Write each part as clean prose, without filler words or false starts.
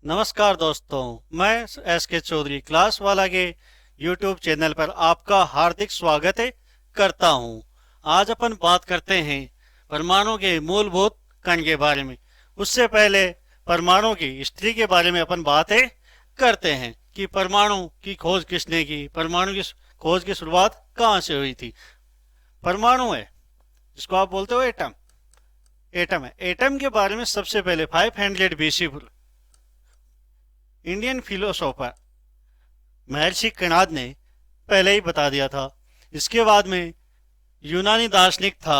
नमस्कार दोस्तों, मैं एस के चौधरी क्लास वाला के यूट्यूब चैनल पर आपका हार्दिक स्वागत करता हूं। आज अपन बात करते हैं परमाणु के मूलभूत कण के बारे में। उससे पहले परमाणु की हिस्ट्री के बारे में अपन बातें करते हैं कि परमाणु की खोज किसने की, परमाणु की खोज की शुरुआत कहाँ से हुई थी। परमाणु है जिसको आप बोलते हो एटम। एटम है। एटम के बारे में सबसे पहले 500 बीसी इंडियन फिलोसोफर महर्षि कणाद ने पहले ही बता दिया था। इसके बाद में यूनानी दार्शनिक था,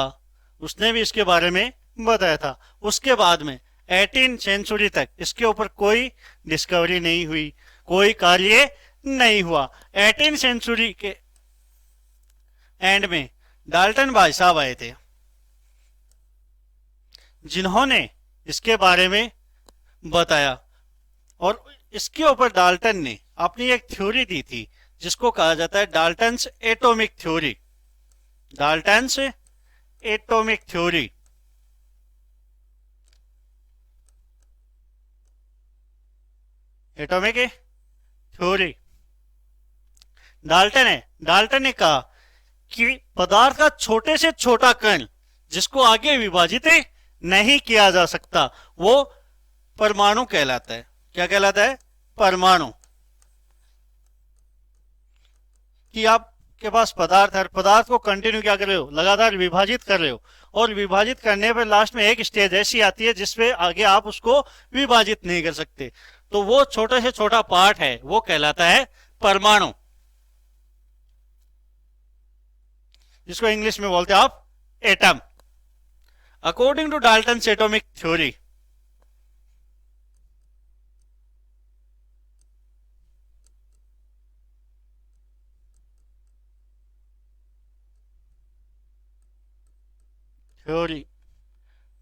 उसने भी इसके बारे में बताया था। उसके बाद में 18 सेंचुरी तक इसके ऊपर कोई डिस्कवरी नहीं हुई, कोई कार्य नहीं हुआ। 18 सेंचुरी के एंड में डाल्टन भाई साहब आए थे, जिन्होंने इसके बारे में बताया। और इसके ऊपर डाल्टन ने अपनी एक थ्योरी दी थी जिसको कहा जाता है Dalton's atomic theory. Dalton's atomic theory. Atomic theory Dalton ने कहा कि पदार्थ का छोटे से छोटा कण जिसको आगे विभाजित नहीं किया जा सकता वो परमाणु कहलाता है। क्या कहलाता है? परमाणु। कि आपके पास पदार्थ है, पदार्थ को कंटिन्यू क्या कर रहे हो, लगातार विभाजित कर रहे हो, और विभाजित करने पर लास्ट में एक स्टेज ऐसी आती है जिसपे आगे आप उसको विभाजित नहीं कर सकते, तो वो छोटे से छोटा पार्ट है वो कहलाता है परमाणु, जिसको इंग्लिश में बोलते हैं आप atom. According to Dalton atomic theory, theory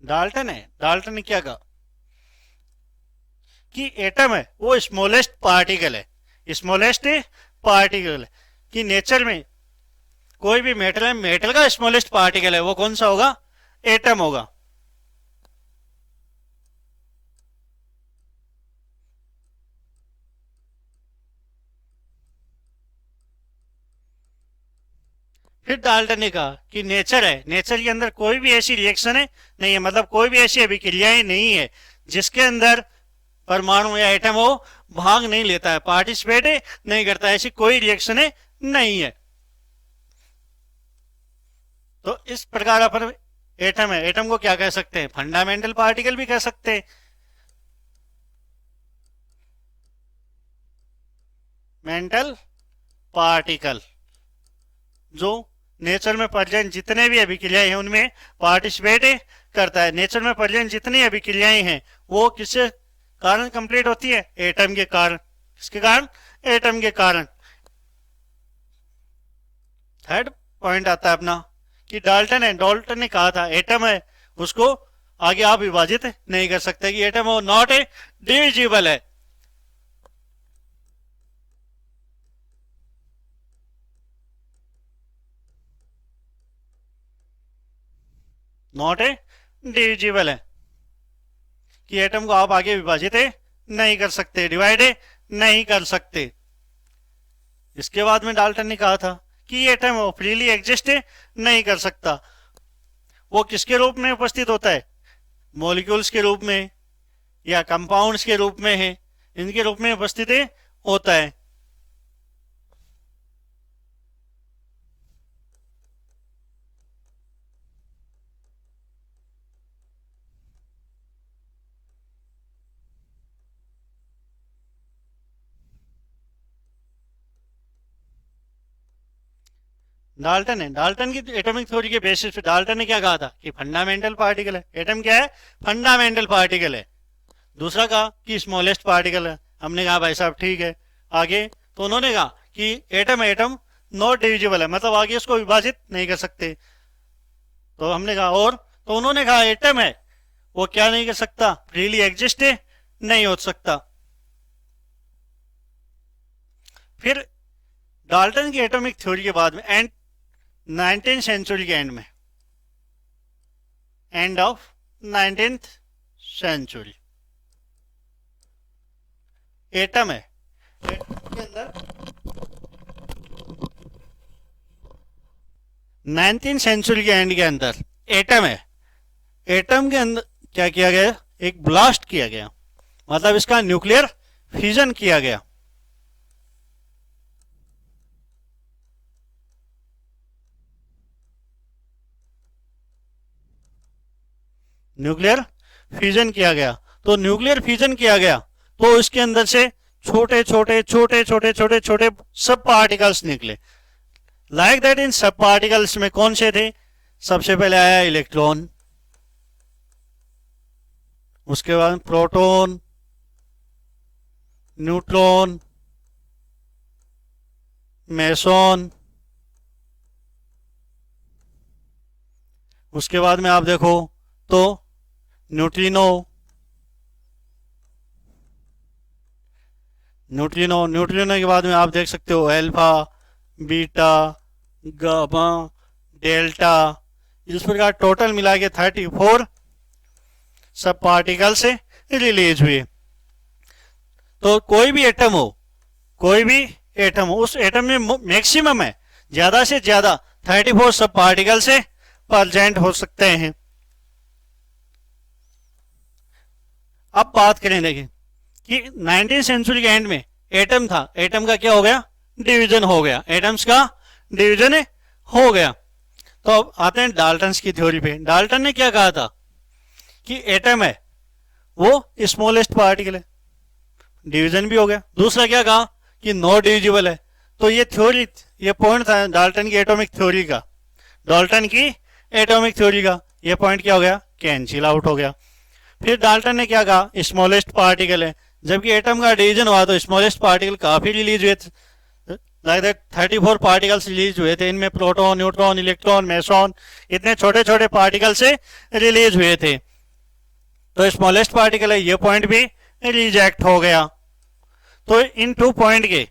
Dalton ने क्या कहा कि एटम है वो स्मॉलेस्ट पार्टिकल है। स्मॉलेस्ट पार्टिकल है कि नेचर में कोई भी मेटल है, मेटल का स्मॉलेस्ट पार्टिकल है वो कौन सा होगा? एटम होगा। फिर डाल्टन ने कहा कि नेचर है, नेचर के अंदर कोई भी ऐसी रिएक्शन है नहीं है, मतलब कोई भी ऐसी अभिक्रियाएं नहीं है जिसके अंदर परमाणु या एटम हो भाग नहीं लेता है, पार्टिसिपेट नहीं करता है, ऐसी कोई रिएक्शन है नहीं है। तो इस प्रकार अपन एटम है, एटम को क्या कह सकते हैं? फंडामेंटल पार्टिकल भी कह सकते हैं। मेंटल पार्टिकल जो नेचर में प्रेजेंट जितने भी अभिक्रियाएं हैं उनमें पार्टिसिपेट करता है। नेचर में प्रेजेंट जितनी अभिक्रियाएं हैं वो किससे कारण कंप्लीट होती है? एटम के कारण। किसके कारण? एटम के कारण। थर्ड पॉइंट आता है अपना कि डाल्टन ने कहा था एटम है उसको आगे आप विभाजित नहीं कर सकते, कि एटम वो नॉट ए डिविजिबल है। नॉट ए डिविजिबल है कि एटम को आप आगे विभाजित नहीं कर सकते, डिवाइड नहीं कर सकते। इसके बाद में डाल्टन ने कहा था कि एटम वो फ्रीली एग्जिस्ट नहीं कर सकता। वो किसके रूप में उपस्थित होता है? मॉलिक्यूल्स के रूप में या कंपाउंड्स के रूप में है, इनके रूप में उपस्थित होता है। डाल्टन की एटॉमिक थ्योरी के बेसिस पे डाल्टन ने क्या कहा था कि फंडामेंटल पार्टिकल है। एटम क्या है? फंडामेंटल पार्टिकल है। दूसरा कहा कि स्मॉलेस्ट पार्टिकल है। हमने कहा भाई साहब ठीक है, आगे तो उन्होंने कहा कि एटम नॉट डिविजिबल है, मतलब आगे उसको विभाजित नहीं कर सकते। तो हमने कहा और, तो उन्होंने कहा एटम है वो क्या नहीं कर सकता? फ्रीली एग्जिस्ट नहीं हो सकता। फिर डाल्टन की एटॉमिक थ्योरी के बाद में एंड 19th सेंचुरी के एंड में, end of 19th century, atom है, एटम के अंदर 19वीं सेंचुरी के एंड के अंदर एटम है, एटम के अंदर क्या किया गया, एक ब्लास्ट किया गया, मतलब इसका न्यूक्लियर फ्यूजन किया गया। न्यूक्लियर फ्यूजन किया गया, तो न्यूक्लियर फ्यूजन किया गया तो इसके अंदर से छोटे छोटे छोटे छोटे छोटे छोटे सब पार्टिकल्स निकले। लाइक दैट इन सब पार्टिकल्स में कौन से थे, सबसे पहले आया इलेक्ट्रॉन, उसके बाद प्रोटॉन, न्यूट्रॉन, मेसॉन, उसके बाद में आप देखो तो न्यूट्रिनो, न्यूट्रिनो न्यूट्रिनो के बाद में आप देख सकते हो अल्फा, बीटा, गामा, डेल्टा, इस प्रकार टोटल मिला के 34 सब पार्टिकल से रिलीज हुए। तो कोई भी एटम हो, कोई भी एटम हो, उस एटम में मैक्सिमम है ज्यादा से ज्यादा 34 सब पार्टिकल से प्रेजेंट हो सकते हैं। अब बात करें, देखें कि 19वीं सेंचुरी के एंड में एटम था, एटम का क्या हो गया, डिवीजन हो गया, एटम्स का डिवीजन हो गया। तो अब आते हैं डाल्टन्स की थ्योरी पे। डाल्टन ने क्या कहा था कि एटम है वो स्मॉलेस्ट पार्टिकल है, डिवीजन भी हो गया। दूसरा क्या कहा कि नॉट डिविजिबल है। तो ये थ्योरी, ये पॉइंट था डाल्टन की एटॉमिक थ्योरी का, डाल्टन की एटॉमिक थ्योरी का ये पॉइंट क्या हो गया, कैंसिल आउट हो गया। फिर डाल्टन ने क्या कहा, स्मॉलेस्ट पार्टिकल है, जबकि एटम का डिवीजन हुआ तो स्मॉलेस्ट पार्टिकल काफी रिलीज हुए थे, लाइक दैट 34 पार्टिकल्स रिलीज हुए थे, इनमें प्रोटॉन, न्यूट्रॉन, इलेक्ट्रॉन, मेसॉन, इतने छोटे छोटे पार्टिकल से रिलीज हुए थे। तो स्मॉलेस्ट पार्टिकल है, ये पॉइंट भी रिजेक्ट हो गया। तो इन 2 पॉइंट के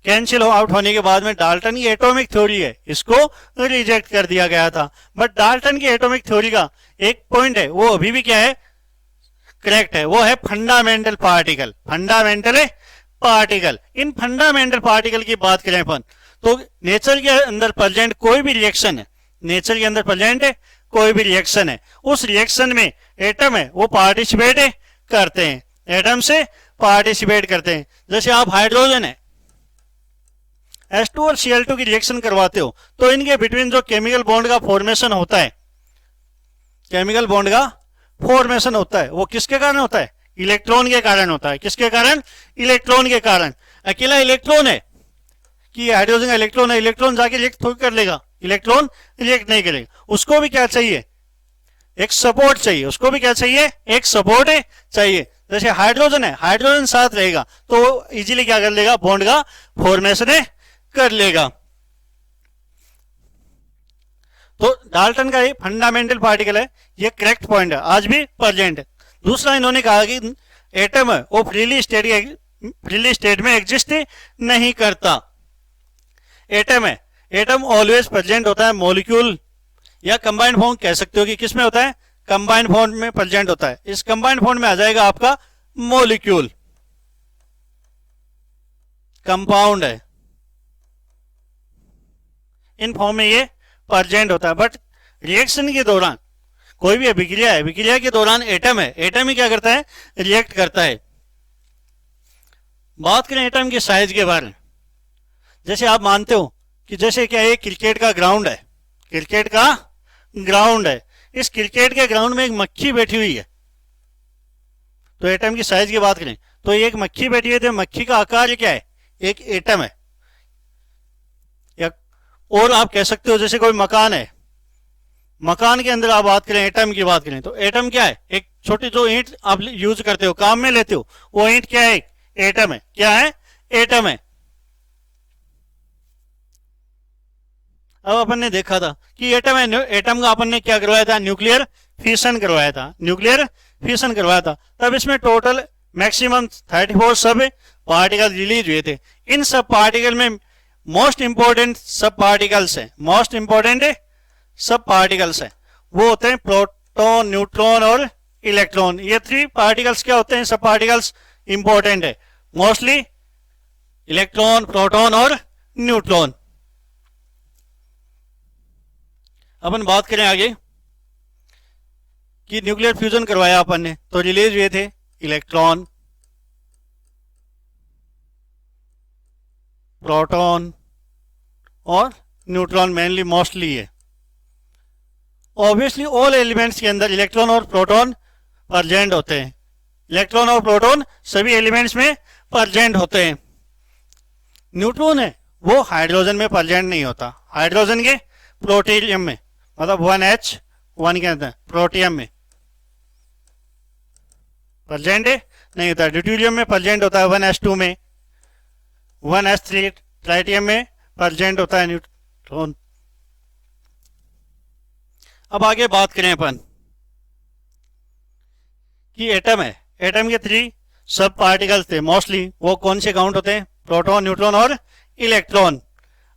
कैंसिल आउट होने के बाद में डाल्टन की एटॉमिक थ्योरी है, इसको रिजेक्ट कर दिया गया था। बट डाल्टन की एटॉमिक थ्योरी का एक पॉइंट है, वो अभी भी क्या है, करेक्ट है, वो है फंडामेंटल पार्टिकल। फंडामेंटल पार्टिकल, इन फंडामेंटल पार्टिकल की बात करें अपन तो नेचर के अंदर प्रेजेंट कोई भी रिएक्शन है, नेचर के अंदर प्रेजेंट है कोई भी रिएक्शन है, उस रिएक्शन में एटम है वो पार्टिसिपेट करते हैं, एटम से पार्टिसिपेट करते हैं। जैसे आप हाइड्रोजन है H2 और Cl2 की रिएक्शन करवाते हो तो इनके बिटवीन जो केमिकल बॉन्ड का फॉर्मेशन होता है, केमिकल बॉन्ड का फॉर्मेशन होता है, वो किसके कारण होता है, इलेक्ट्रॉन के कारण होता है। किसके कारण, इलेक्ट्रॉन के कारण। अकेला इलेक्ट्रॉन है कि हाइड्रोजन का इलेक्ट्रॉन है, इलेक्ट्रॉन जाके रिएक्ट थोड़ी कर लेगा, इलेक्ट्रॉन रिएक्ट नहीं करेगा, उसको भी क्या चाहिए, एक सपोर्ट चाहिए, उसको भी क्या चाहिए, एक सपोर्ट चाहिए। जैसे हाइड्रोजन है, हाइड्रोजन साथ रहेगा तो इजीली क्या कर लेगा, बॉन्ड का फॉर्मेशन कर लेगा। तो डाल्टन का ये फंडामेंटल पार्टिकल है, ये करेक्ट पॉइंट है, आज भी प्रेजेंट है। दूसरा इन्होंने कहा कि एटम है वो फ्रीली स्टेट में एग्जिस्ट नहीं करता। एटम है, एटम ऑलवेज प्रेजेंट होता है मॉलिक्यूल या कंबाइंड फॉर्म कह सकते हो कि किसमें होता है, कंबाइंड फॉर्म में प्रेजेंट होता है। इस कंबाइंड फॉर्म में आ जाएगा आपका मॉलिक्यूल, कंपाउंड है, इन फॉर्म में ये प्रेजेंट होता है। बट रिएक्शन के दौरान कोई भी अभिक्रिया है, विक्रिया के दौरान एटम है, एटम ही क्या करता है, रिएक्ट करता है। बात करें एटम के साइज के बारे में, जैसे आप मानते हो कि जैसे क्या ये क्रिकेट का ग्राउंड है, क्रिकेट का ग्राउंड है, इस क्रिकेट के ग्राउंड में एक मक्खी बैठी हुई है। तो एटम की साइज की बात करें तो एक मक्खी बैठी हुई है, तो मक्खी का आकार क्या है, एक एटम है। या और आप कह सकते हो जैसे कोई मकान है, मकान के अंदर आप बात करें, एटम की बात करें तो एटम क्या है, एक छोटी जो ईंट आप यूज करते हो, काम में लेते हो, वो ईंट क्या है, एटम है। क्या है, एटम है। अब अपन ने देखा था कि एटम है, एटम का अपन ने क्या करवाया था, न्यूक्लियर फ्यूजन करवाया था, न्यूक्लियर फ्यूजन करवाया था। तब इसमें टोटल मैक्सिमम 34 सब पार्टिकल रिलीज हुए थे। इन सब पार्टिकल में मोस्ट इंपोर्टेंट सब पार्टिकल्स है, मोस्ट इंपोर्टेंट सब पार्टिकल्स है, वो होते हैं प्रोटॉन, न्यूट्रॉन और इलेक्ट्रॉन। ये 3 पार्टिकल्स क्या होते हैं, सब पार्टिकल्स इंपॉर्टेंट है। मोस्टली इलेक्ट्रॉन, प्रोटॉन और न्यूट्रॉन। अपन बात करें आगे कि न्यूक्लियर फ्यूजन करवाया अपन ने, तो रिलीज हुए थे इलेक्ट्रॉन, प्रोटॉन और न्यूट्रॉन, मेनली मोस्टली है। ऑब्वियसली ऑल एलिमेंट्स के अंदर इलेक्ट्रॉन और प्रोटॉन प्रेजेंट होते हैं। इलेक्ट्रॉन और प्रोटॉन सभी एलिमेंट्स में प्रेजेंट होते हैं। न्यूट्रॉन है वो हाइड्रोजन में प्रेजेंट नहीं होता, हाइड्रोजन के प्रोटीरियम में, मतलब 1H1 के अंदर प्रोटियम में प्रेजेंट है नहीं होता। ड्यूटेरियम में प्रेजेंट होता है 1S2 में, 1S3 ट्राइटियम में प्रेजेंट होता है न्यूट्रॉन। अब आगे बात करें अपन कि एटम है, एटम के 3 सब पार्टिकल्स थे मोस्टली, वो कौन से काउंट होते हैं? प्रोटॉन, न्यूट्रॉन और इलेक्ट्रॉन।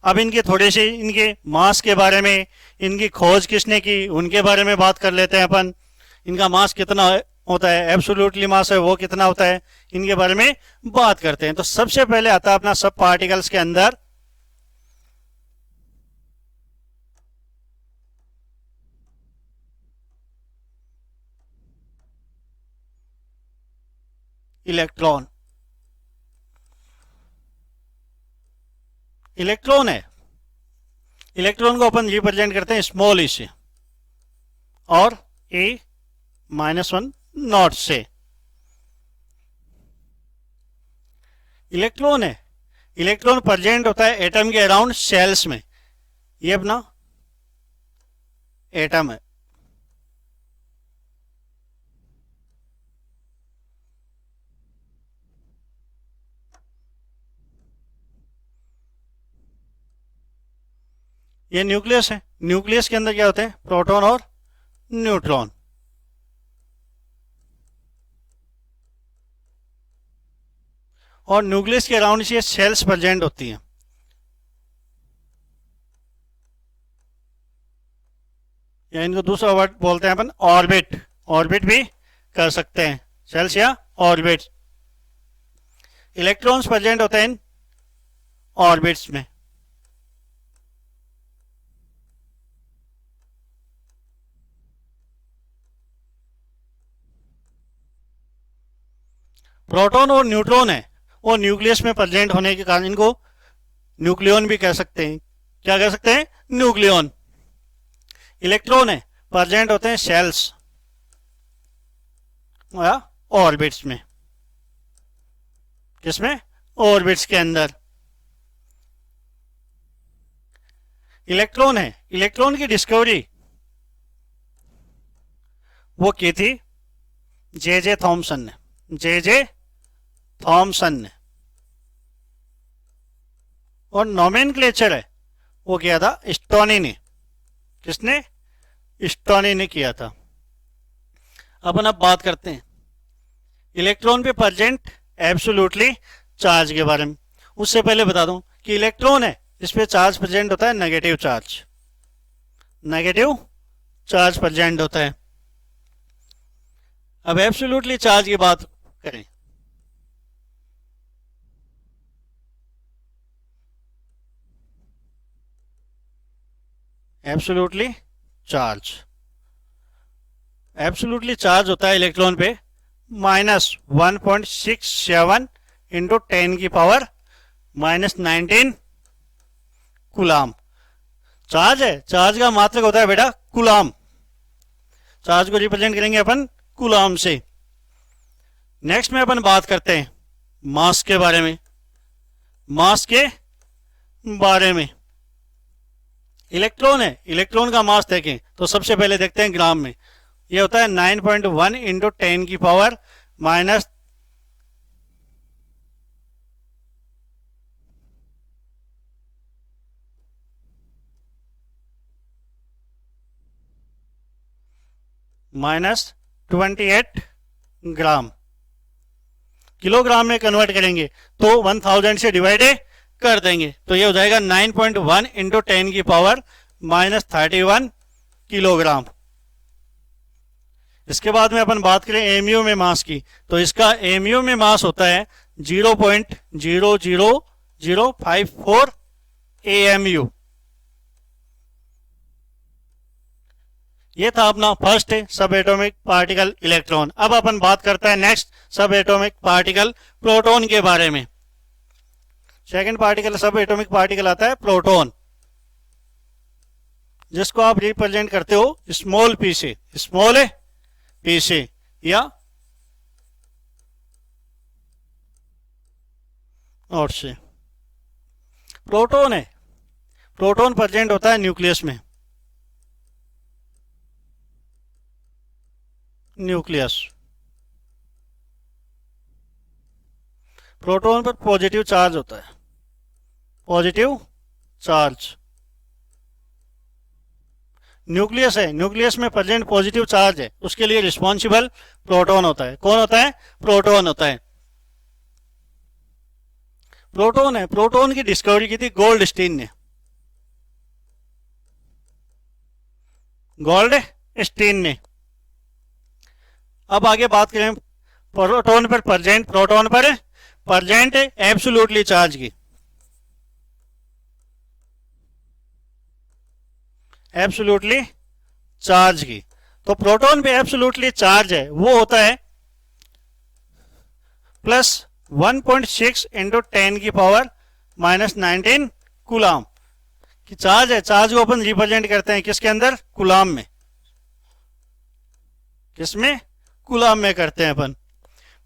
अब इनके थोड़े से इनके मास के बारे में, इनकी खोज किसने की, उनके बारे में बात कर लेते हैं अपन। इनका मास कितना होता है, एब्सोल्युटली मास है वो कितना होता है, इनके बारे में बात करते हैं। तो सबसे पहले आता है अपना सब पार्टिकल्स के अंदर इलेक्ट्रॉन। इलेक्ट्रॉन है, इलेक्ट्रॉन को अपन रिप्रेजेंट करते हैं स्मॉल ई से और A-1 नॉट से। इलेक्ट्रॉन है, इलेक्ट्रॉन प्रेजेंट होता है एटम के अराउंड सेल्स में। ये अपना एटम है, ये न्यूक्लियस है। न्यूक्लियस के अंदर क्या होते हैं? प्रोटॉन और न्यूट्रॉन। और न्यूक्लियस के अराउंड ये सेल्स प्रेजेंट होती हैं, या इनको दूसरा वर्ड बोलते हैं अपन ऑर्बिट। ऑर्बिट भी कर सकते हैं, सेल्स या ऑर्बिट। इलेक्ट्रॉन्स प्रेजेंट होते हैं इन ऑर्बिट्स में। प्रोटॉन और न्यूट्रॉन है वो न्यूक्लियस में प्रेजेंट होने के कारण इनको न्यूक्लियन भी कह सकते हैं। क्या कह सकते हैं? न्यूक्लियन। इलेक्ट्रॉन है प्रेजेंट होते हैं सेल्स या ऑर्बिट्स में। किसमें? ऑर्बिट्स के अंदर। इलेक्ट्रॉन है, इलेक्ट्रॉन की डिस्कवरी वो की थी जे थॉमसन ने, जे थॉमसन ने। और नोमेनक्लेचर है वो किया था स्टोनी ने। किसने? स्टोनी ने किया था। अपन अब बात करते हैं इलेक्ट्रॉन पे प्रेजेंट एब्सोल्युटली चार्ज के बारे में। उससे पहले बता दूं कि इलेक्ट्रॉन है इस पे चार्ज प्रेजेंट होता है negative charge, negative charge present होता है। अब एब्सोल्युटली चार्ज की बात करें, एब्सोल्युटली चार्ज, एब्सोल्युटली चार्ज होता है इलेक्ट्रॉन पे -1.67 इंटू 10 की पावर -19 कुलाम। चार्ज है, चार्ज का मात्रक होता है बेटा कुलाम। चार्ज को रिप्रेजेंट करेंगे अपन कुलाम से। नेक्स्ट में अपन बात करते हैं मास के बारे में। मास के बारे में इलेक्ट्रॉन है, इलेक्ट्रॉन का मास देखें तो सबसे पहले देखते हैं ग्राम में। ये होता है 9.1 इंटू 10 की पावर माइनस -28 ग्राम। किलोग्राम में कन्वर्ट करेंगे तो 1000 से डिवाइड कर देंगे तो ये हो जाएगा 9.1 इंटू 10 की पावर -31 किलोग्राम। इसके बाद में अपन बात करें एमयू में मास की, तो इसका एमयू में मास होता है 0.00054 AMU। ये था अपना फर्स्ट सब एटॉमिक पार्टिकल इलेक्ट्रॉन। अब अपन बात करते हैं नेक्स्ट सब एटॉमिक पार्टिकल प्रोटॉन के बारे में। सेकंड पार्टिकल सब एटॉमिक पार्टिकल आता है प्रोटॉन, जिसको आप रिप्रेजेंट करते हो स्मॉल पी से, स्मॉल पी से या और से। प्रोटॉन है, प्रोटॉन प्रेजेंट होता है न्यूक्लियस में, न्यूक्लियस। प्रोटॉन पर पॉजिटिव चार्ज होता है, पॉजिटिव चार्ज। न्यूक्लियस है, न्यूक्लियस में प्रेजेंट पॉजिटिव चार्ज है, उसके लिए रिस्पॉन्सिबल प्रोटॉन होता है। कौन होता है? प्रोटॉन होता है। प्रोटॉन है, प्रोटॉन की डिस्कवरी की थी गोल्डस्टीन ने, गोल्डस्टीन ने। अब आगे बात करें प्रोटॉन पर प्रेजेंट, प्रोटॉन पर प्रेजेंट एब्सोल्युटली चार्ज की, एब्सोल्युटली चार्ज की। तो प्रोटॉन पे एब्सोल्युटली चार्ज है, वो होता है प्लस 1.6 इंटू 10 की पावर माइनस 19 कूलाम की चार्ज है। चार्ज को अपन रिप्रेजेंट करते हैं किसके अंदर? कूलाम में। किसमें? कूलाम में करते हैं अपन।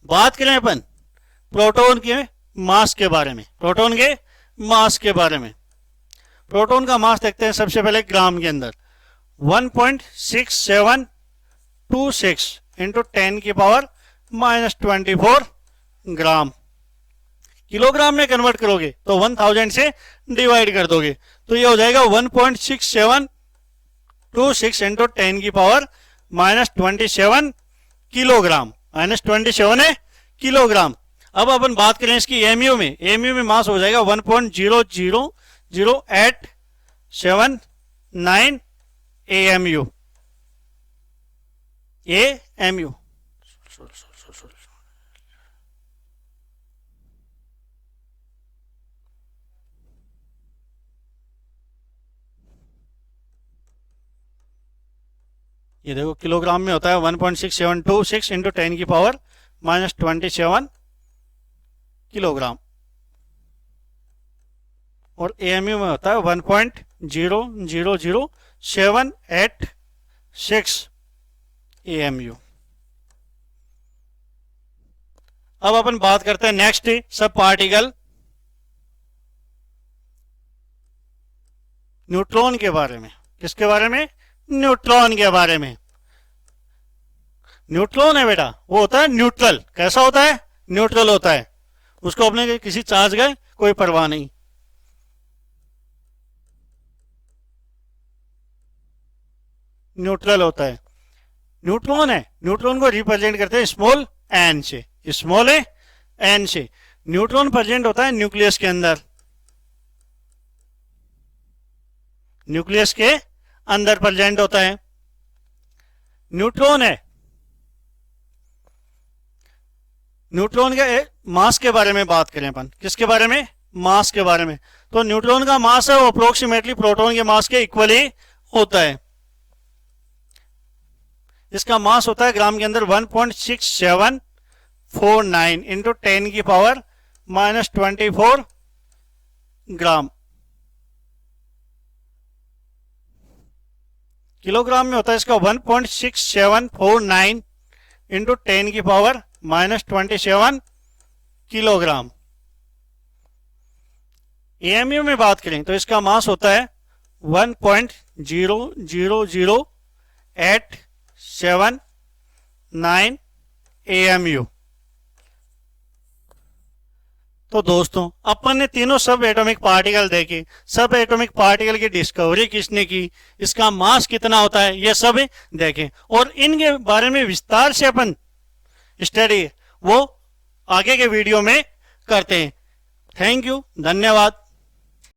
बात करें अपन प्रोटॉन के मास के बारे में, प्रोटॉन के मास के बारे में। प्रोटॉन का मास देखते हैं सबसे पहले ग्राम के अंदर, 1.6726 इंटू 10 की पावर माइनस 24 ग्राम। किलोग्राम में कन्वर्ट करोगे तो 1000 से डिवाइड कर दोगे तो ये हो जाएगा 1.6726 इंटू 10 की पावर माइनस 27 किलोग्राम, माइनस 27 है किलोग्राम। अब अपन बात करें इसकी एमयू में, एमयू में मास हो जाएगा 1.0000879 AMU, AMU। ये देखो किलोग्राम में होता है 1.6726 इंटू 10 की पावर माइनस 27 किलोग्राम, और एएमयू में होता है 1.0000786 AMU। अब अपन बात करते हैं नेक्स्ट सब पार्टिकल न्यूट्रॉन के बारे में। किसके बारे में? न्यूट्रॉन के बारे में। न्यूट्रॉन है बेटा, वो होता है न्यूट्रल। कैसा होता है? न्यूट्रल होता है। उसको अपने किसी चार्ज का कोई परवाह नहीं। न्यूट्रल होता है। न्यूट्रॉन है, न्यूट्रॉन को रिप्रेजेंट करते हैं स्मॉल एन से, स्मॉल एन से। न्यूट्रॉन प्रेजेंट होता है न्यूक्लियस के अंदर, न्यूक्लियस के अंदर प्रेजेंट होता है। न्यूट्रॉन है, न्यूट्रॉन के मास के बारे में बात करें अपन। किसके बारे में? मास के बारे में। तो न्यूट्रॉन का मास है वो अप्रोक्सीमेटली प्रोटॉन के मास के इक्वली होता है। इसका मास होता है ग्राम के अंदर 1.6749 इंटू 10 की पावर माइनस 24 ग्राम। किलोग्राम में होता है इसका 1.6749 इंटू 10 की पावर माइनस 27 किलोग्राम। एएमयू में बात करें तो इसका मास होता है 1.0000879 AMU। तो दोस्तों अपन ने तीनों सब एटॉमिक पार्टिकल देखे। सब एटॉमिक पार्टिकल की डिस्कवरी किसने की, इसका मास कितना होता है, ये सब देखें, और इनके बारे में विस्तार से अपन स्टडी वो आगे के वीडियो में करते हैं। थैंक यू, धन्यवाद।